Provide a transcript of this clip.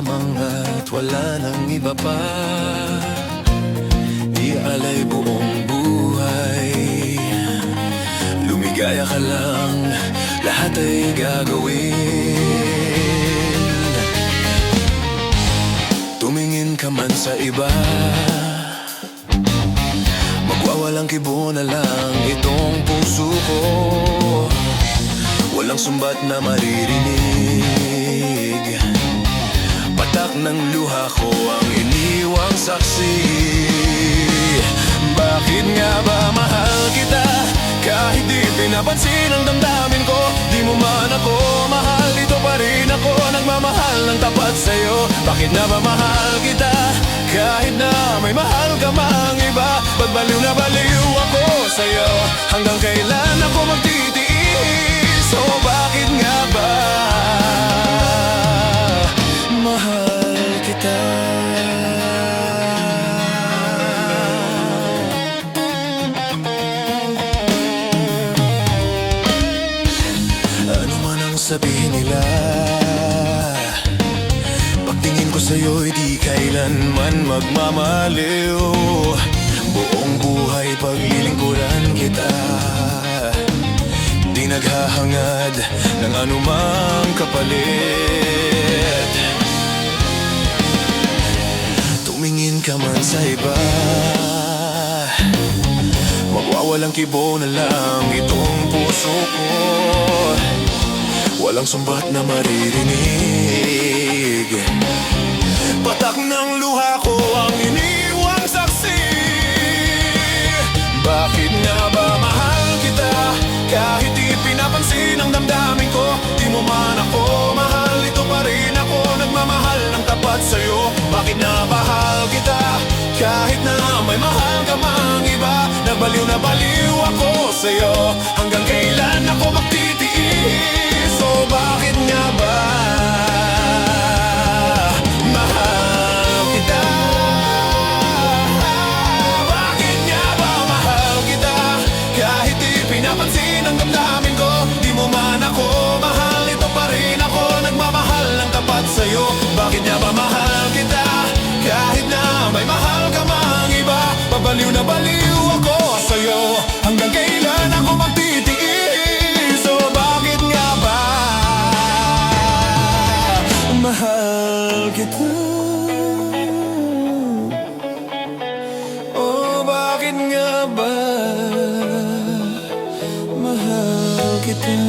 lamang at wala nang iba pa. Ialay buong buhay, lumigaya ka lang, lahat ay gagawin. Tumingin ka man sa iba, magwawalang kibo na lang itong puso ko. Walang sumbat na maririnig, patak ng luha ko ang iniwang saksi. Bakit nga ba mahal kita, kahit di pinapansin ang damdamin ko? Di mo man ako mahal, dito pa rin ako nagmamahal ng tapat sa'yo. Bakit na ba mahal kita, kahit na may mahal ka mang iba? Ba't baliw na baliw ako sa'yo, hanggang kailan ako magtitiis? So bakit nga ba mahal kita? Ano man ang sabihin nila, pagtingin ko sa'yo'y di kailanman magmamaliw. Buong buhay paglilingkuran kita, di naghahangad ng anumang kapalit. Tumingin ka man sa iba, magwawalang kibo na lang itong puso ko. Walang sumbat na maririnig, patak ng luha ko ang iniwang saksi. Bakit nga ba mahal kita, kahit di pinapansin ang damdamin ko? Di mo man ako mahal, ito pa rin ako nagmamahal ng tapat sa'yo. Bakit na mahal kita, kahit na may mahal ka mang iba? Nabaliw na baliw ako sa'yo, hanggang kailan ako magtitiis? So bakit nga ba mahal kita? Bakit nga ba mahal kita, kahit di pinapansin ang damdamin ko? Di mo man ako mahal, ito pa rin ako nagmamahal ng tapat sa'yo. Bakit nga ba mahal kita, kahit na may mahal ka mang iba? Babaliw na baliw ako sa'yo, hanggang kailan ako magtitiis? So bakit nga ba mahal kita? Oh, bakit nga ba mahal kita?